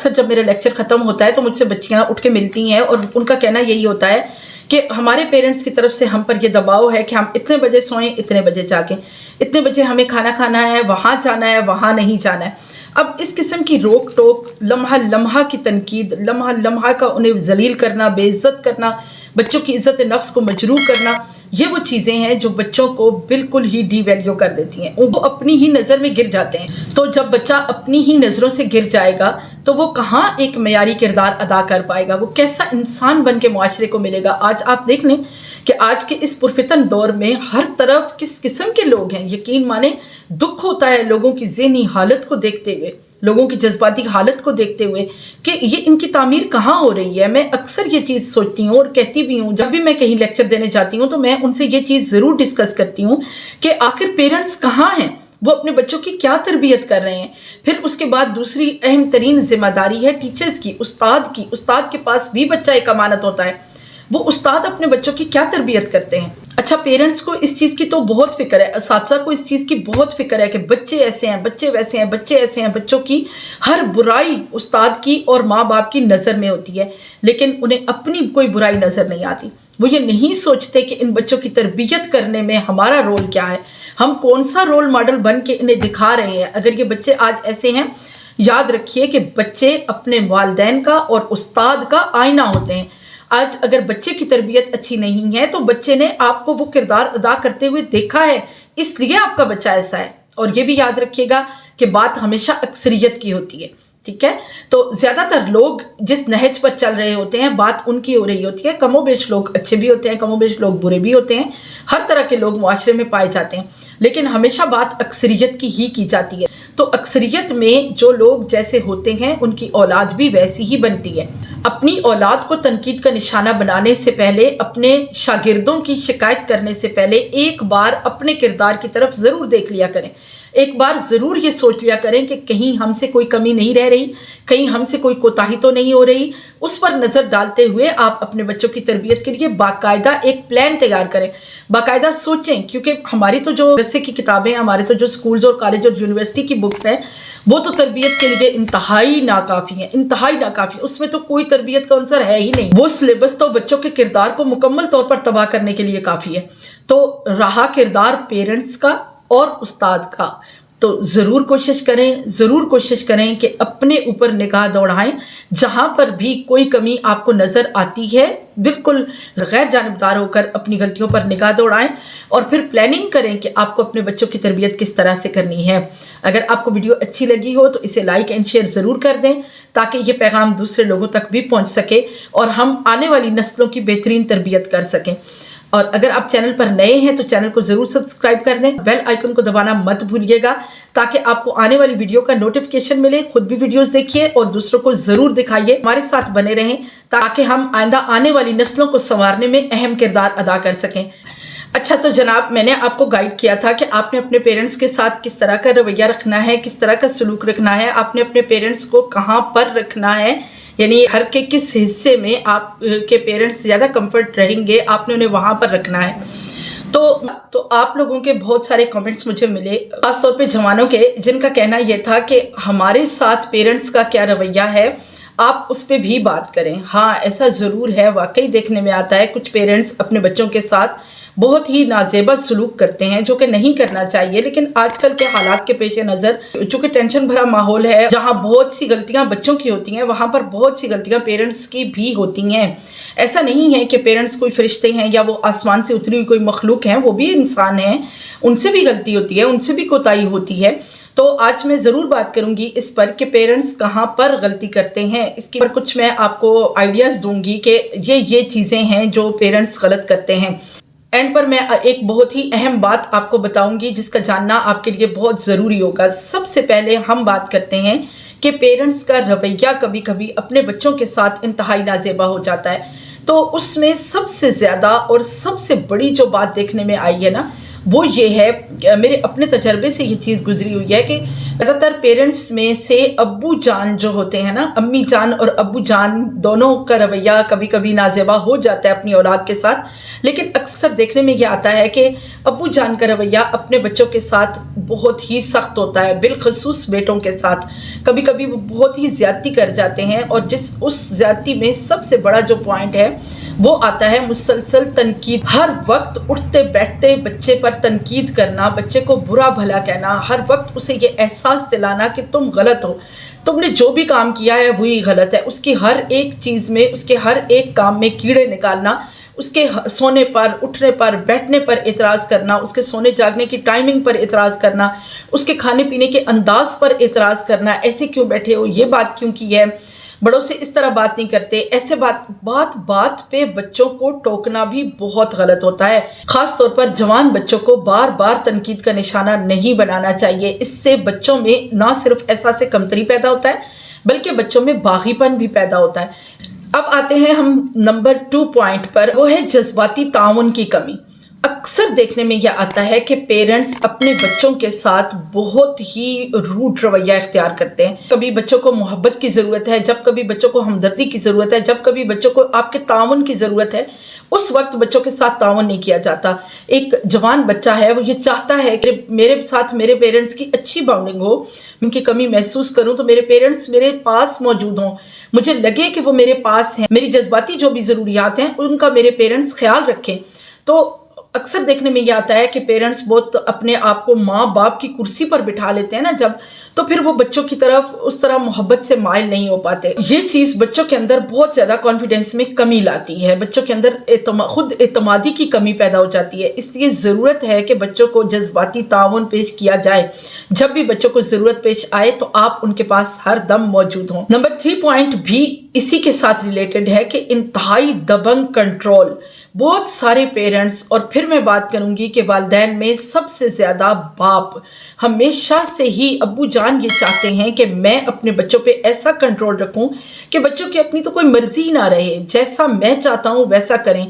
अक्सर जब मेरा लेक्चर ख़त्म होता है तो मुझसे बच्चियां उठ के मिलती हैं और उनका कहना यही होता है कि हमारे पेरेंट्स की तरफ से हम पर ये दबाव है कि हम इतने बजे सोएं, इतने बजे जागें, इतने बजे हमें खाना खाना है, वहाँ जाना है, वहाँ नहीं जाना है। अब इस किस्म की रोक टोक, लम्हा लम्हा की तनकीद, लम्हा लम्हा का उन्हें जलील करना, बेइज्जत करना, बच्चों की इज्जत नफ्स को मजरूह करना, ये वो चीज़ें हैं जो बच्चों को बिल्कुल ही डीवैल्यू कर देती हैं। वो अपनी ही नज़र में गिर जाते हैं। तो जब बच्चा अपनी ही नज़रों से गिर जाएगा तो वो कहाँ एक मयारी किरदार अदा कर पाएगा, वो कैसा इंसान बन के मुआशरे को मिलेगा। आज आप देख लें कि आज के इस पुरफितन दौर में हर तरफ किस किस्म के लोग हैं। यकीन माने दुख होता है लोगों की ज़हनी हालत को देखते हुए, लोगों की जज्बाती हालत को देखते हुए कि ये इनकी तामीर कहाँ हो रही है। मैं अक्सर ये चीज़ सोचती हूँ और कहती भी हूँ, जब भी मैं कहीं लेक्चर देने जाती हूँ तो मैं उनसे ये चीज़ ज़रूर डिस्कस करती हूँ कि आखिर पेरेंट्स कहाँ हैं, वो अपने बच्चों की क्या तरबियत कर रहे हैं। फिर उसके बाद दूसरी अहम तरीन जिम्मेदारी है टीचर्स की, उस्ताद की। उस्ताद के पास भी बच्चा एक अमानत होता है, वो उस्ताद अपने बच्चों की क्या तरबियत करते हैं। अच्छा, पेरेंट्स को इस चीज़ की तो बहुत फिक्र है, असातिज़ा को इस चीज़ की बहुत फिक्र है कि बच्चे ऐसे हैं, बच्चे वैसे हैं, बच्चे ऐसे हैं। बच्चों की हर बुराई उस्ताद की और माँ बाप की नज़र में होती है, लेकिन उन्हें अपनी कोई बुराई नज़र नहीं आती। वो ये नहीं सोचते कि इन बच्चों की तरबियत करने में हमारा रोल क्या है, हम कौन सा रोल मॉडल बन के इन्हें दिखा रहे हैं। अगर ये बच्चे आज ऐसे हैं, याद रखिए कि बच्चे अपने वालिदैन का और उस्ताद का आईना होते हैं। आज अगर बच्चे की तरबियत अच्छी नहीं है तो बच्चे ने आपको वो किरदार अदा करते हुए देखा है, इसलिए आपका बच्चा ऐसा है। और ये भी याद रखिएगा कि बात हमेशा अक्सरियत की होती है, ठीक है। तो ज़्यादातर लोग जिस नहज पर चल रहे होते हैं बात उनकी हो रही होती है। कमोबेश लोग अच्छे भी होते हैं, कमोबेश लोग बुरे भी होते हैं, हर तरह के लोग मुआशरे में पाए जाते हैं, लेकिन हमेशा बात अक्सरियत की ही की जाती है। तो अक्सरियत में जो लोग जैसे होते हैं उनकी औलाद भी वैसी ही बनती है। अपनी औलाद को तनकीद का निशाना बनाने से पहले, अपने शागिर्दों की शिकायत करने से पहले एक बार अपने किरदार की तरफ ज़रूर देख लिया करें। एक बार ज़रूर ये सोच लिया करें कि कहीं हमसे कोई कमी नहीं रह रही, कहीं हमसे कोई कोताही तो नहीं हो रही। उस पर नज़र डालते हुए आप अपने बच्चों की तरबियत के लिए बाकायदा एक प्लान तैयार करें, बाकायदा सोचें। क्योंकि हमारी तो जो मदरसे की किताबें, हमारे तो जो स्कूल्स और कॉलेज और यूनिवर्सिटी की बुक्स हैं, वो तो तरबियत के लिए इंतहाई नाकाफ़ी हैं, इंतहाई नाकाफ़ी। उसमें तो कोई तरबियत का अंसर है ही नहीं। वो सिलेबस तो बच्चों के किरदार को मुकम्मल तौर पर तबाह करने के लिए काफ़ी है। तो रहा किरदार पेरेंट्स का और उस्ताद का, तो ज़रूर कोशिश करें कि अपने ऊपर निगाह दौड़ाएं। जहाँ पर भी कोई कमी आपको नज़र आती है, बिल्कुल गैर जानिबदार होकर अपनी गलतियों पर निगाह दौड़ाएं और फिर प्लानिंग करें कि आपको अपने बच्चों की तरबियत किस तरह से करनी है। अगर आपको वीडियो अच्छी लगी हो तो इसे लाइक एंड शेयर ज़रूर कर दें, ताकि ये पैगाम दूसरे लोगों तक भी पहुँच सके और हम आने वाली नस्लों की बेहतरीन तरबियत कर सकें। और अगर आप चैनल पर नए हैं तो चैनल को ज़रूर सब्सक्राइब कर दें, बेल आइकन को दबाना मत भूलिएगा, ताकि आपको आने वाली वीडियो का नोटिफिकेशन मिले। खुद भी वीडियोस देखिए और दूसरों को ज़रूर दिखाइए। हमारे साथ बने रहें ताकि हम आइंदा आने वाली नस्लों को संवारने में अहम किरदार अदा कर सकें। अच्छा, तो जनाब, मैंने आपको गाइड किया था कि आपने अपने पेरेंट्स के साथ किस तरह का रवैया रखना है, किस तरह का सलूक रखना है, आपने अपने पेरेंट्स को कहाँ पर रखना है, यानी घर के किस हिस्से में आप के पेरेंट्स ज़्यादा कंफर्ट रहेंगे, आपने उन्हें वहाँ पर रखना है। तो आप लोगों के बहुत सारे कमेंट्स मुझे मिले, खासतौर पे जवानों के, जिनका कहना यह था कि हमारे साथ पेरेंट्स का क्या रवैया है, आप उस पर भी बात करें। हाँ, ऐसा ज़रूर है, वाकई देखने में आता है कुछ पेरेंट्स अपने बच्चों के साथ बहुत ही नाजेबा सलूक करते हैं, जो कि नहीं करना चाहिए। लेकिन आजकल के हालात के पेश नज़र, चूँकि टेंशन भरा माहौल है, जहाँ बहुत सी गलतियाँ बच्चों की होती हैं, वहाँ पर बहुत सी गलतियाँ पेरेंट्स की भी होती हैं। ऐसा नहीं है कि पेरेंट्स कोई फरिश्ते हैं या वो आसमान से उतरी हुई कोई मखलूक हैं, वो भी इंसान हैं, उनसे भी गलती होती है, उनसे भी कोताही होती है। तो आज मैं ज़रूर बात करूंगी इस पर कि पेरेंट्स कहाँ पर गलती करते हैं। इसके पर कुछ मैं आपको आइडियाज़ दूंगी कि ये चीज़ें हैं जो पेरेंट्स गलत करते हैं। एंड पर मैं एक बहुत ही अहम बात आपको बताऊंगी जिसका जानना आपके लिए बहुत ज़रूरी होगा। सबसे पहले हम बात करते हैं कि पेरेंट्स का रवैया कभी कभी अपने बच्चों के साथ इंतहाई नाजेबा हो जाता है। तो उसमें सबसे ज़्यादा और सबसे बड़ी जो बात देखने में आई है ना, وہ یہ ہے، میرے اپنے تجربے سے یہ چیز گزری ہوئی ہے کہ زیادہ تر پیرنٹس میں سے ابو جان جو ہوتے ہیں نا، امی جان اور ابو جان دونوں کا رویہ کبھی کبھی نازیبا ہو جاتا ہے اپنی اولاد کے ساتھ، لیکن اکثر دیکھنے میں یہ آتا ہے کہ ابو جان کا رویہ اپنے بچوں کے ساتھ بہت ہی سخت ہوتا ہے، بالخصوص بیٹوں کے ساتھ کبھی کبھی وہ بہت ہی زیادتی کر جاتے ہیں، اور اس زیادتی میں سب سے بڑا جو پوائنٹ ہے وہ آتا ہے مسلسل تنقید، ہر وقت اٹھتے بیٹھتے بچے پر تنقید کرنا، بچے کو برا بھلا کہنا، ہر وقت اسے یہ احساس دلانا کہ تم غلط ہو، تم نے جو بھی کام کیا ہے وہی غلط ہے، اس کی ہر ایک چیز میں، اس کے ہر ایک کام میں کیڑے نکالنا، اس کے سونے پر، اٹھنے پر، بیٹھنے پر اعتراض کرنا، اس کے سونے جاگنے کی ٹائمنگ پر اعتراض کرنا، اس کے کھانے پینے کے انداز پر اعتراض کرنا، ایسے کیوں بیٹھے ہو، یہ بات کیوں کی ہے، بڑوں سے اس طرح بات نہیں کرتے، ایسے بات پہ بچوں کو ٹوکنا بھی بہت غلط ہوتا ہے۔ خاص طور پر جوان بچوں کو بار بار تنقید کا نشانہ نہیں بنانا چاہیے، اس سے بچوں میں نہ صرف احساس کمتری پیدا ہوتا ہے بلکہ بچوں میں باغی پن بھی پیدا ہوتا ہے۔ اب آتے ہیں ہم نمبر 2 پوائنٹ پر، وہ ہے جذباتی تعاون کی کمی۔ اکثر دیکھنے میں یہ آتا ہے کہ پیرنٹس اپنے بچوں کے ساتھ بہت ہی روڈ رویہ اختیار کرتے ہیں، کبھی بچوں کو محبت کی ضرورت ہے، جب کبھی بچوں کو ہمدردی کی ضرورت ہے، جب کبھی بچوں کو آپ کے تعاون کی ضرورت ہے، اس وقت بچوں کے ساتھ تعاون نہیں کیا جاتا۔ ایک جوان بچہ ہے، وہ یہ چاہتا ہے کہ میرے ساتھ میرے پیرنٹس کی اچھی باؤنڈنگ ہو، ان کی کمی محسوس کروں تو میرے پیرنٹس میرے پاس موجود ہوں، مجھے لگے کہ وہ میرے پاس ہیں، میری جذباتی جو بھی ضروریات ہیں ان کا میرے پیرنٹس خیال رکھیں۔ تو اکثر دیکھنے میں یہ آتا ہے کہ پیرنٹس بہت اپنے آپ کو ماں باپ کی کرسی پر بٹھا لیتے ہیں نا جب، تو پھر وہ بچوں کی طرف اس طرح محبت سے مائل نہیں ہو پاتے۔ یہ چیز بچوں کے اندر بہت زیادہ کانفیڈنس میں کمی لاتی ہے، بچوں کے اندر خود اعتمادی کی کمی پیدا ہو جاتی ہے، اس لیے ضرورت ہے کہ بچوں کو جذباتی تعاون پیش کیا جائے، جب بھی بچوں کو ضرورت پیش آئے تو آپ ان کے پاس ہر دم موجود ہوں۔ نمبر 3 پوائنٹ بھی اسی کے ساتھ ریلیٹڈ ہے کہ انتہائی دبنگ کنٹرول۔ بہت سارے پیرنٹس، اور پھر میں بات کروں گی کہ والدین میں سب سے زیادہ باپ، ہمیشہ سے ہی ابو جان یہ چاہتے ہیں کہ میں اپنے بچوں پہ ایسا کنٹرول رکھوں کہ بچوں کی اپنی تو کوئی مرضی نہ رہے، جیسا میں چاہتا ہوں ویسا کریں،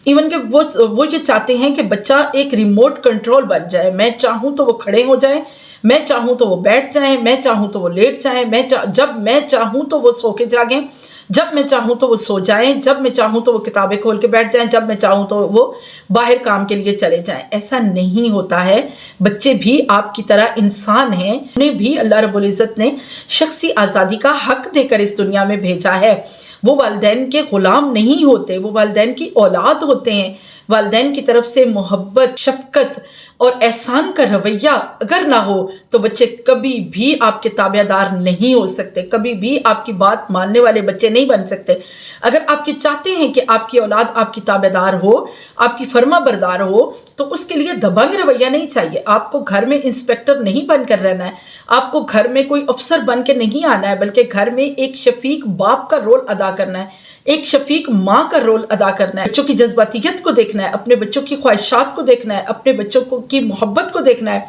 ایون کہ وہ یہ چاہتے ہیں کہ بچہ ایک ریموٹ کنٹرول بن جائے، میں چاہوں تو وہ کھڑے ہو جائیں، میں چاہوں تو وہ بیٹھ جائیں، میں چاہوں تو وہ لیٹ جائیں، جب میں چاہوں تو وہ سو کے جاگیں، جب میں چاہوں تو وہ سو جائیں، جب میں چاہوں تو وہ کتابیں کھول کے بیٹھ جائیں، جب میں چاہوں تو وہ باہر کام کے لیے چلے جائیں۔ ایسا نہیں ہوتا ہے، بچے بھی آپ کی طرح انسان ہیں، انہیں بھی اللہ رب العزت نے شخصی آزادی کا حق دے کر اس دنیا میں بھیجا ہے، وہ والدین کے غلام نہیں ہوتے، وہ والدین کی اولاد ہوتے ہیں۔ والدین کی طرف سے محبت، شفقت اور احسان کا رویہ اگر نہ ہو تو بچے کبھی بھی آپ کے تابع دار نہیں ہو سکتے، کبھی بھی آپ کی بات ماننے والے بچے نہیں بن سکتے۔ اگر آپ یہ چاہتے ہیں کہ آپ کی اولاد آپ کی تابع دار ہو، آپ کی فرما بردار ہو، تو اس کے لیے دبنگ رویہ نہیں چاہیے۔ آپ کو گھر میں انسپیکٹر نہیں بن کر رہنا ہے، آپ کو گھر میں کوئی افسر بن کے نہیں آنا ہے، بلکہ گھر میں ایک شفیق باپ کا رول ادا کرنا ہے، ایک شفیق ماں کا رول ادا کرنا ہے، بچوں کی جذباتیت کو دیکھنا ہے، اپنے بچوں کی خواہشات کو دیکھنا ہے، اپنے بچوں کی محبت کو دیکھنا ہے،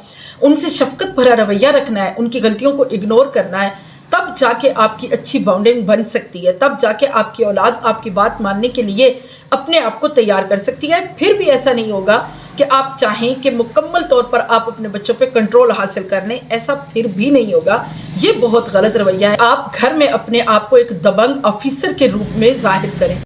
ان سے شفقت بھرا رویہ رکھنا ہے، ان کی غلطیوں کو اگنور کرنا ہے، تب جا کے آپ کی اچھی باؤنڈنگ بن سکتی ہے، تب جا کے آپ کی اولاد آپ کی بات ماننے کے لیے اپنے آپ کو تیار کر سکتی ہے۔ پھر بھی ایسا نہیں ہوگا کہ آپ چاہیں کہ مکمل طور پر آپ اپنے بچوں پہ کنٹرول حاصل کر لیں، ایسا پھر بھی نہیں ہوگا، یہ بہت غلط رویہ ہے۔ آپ گھر میں اپنے آپ کو ایک دبنگ آفیسر کے روپ میں ظاہر کریں۔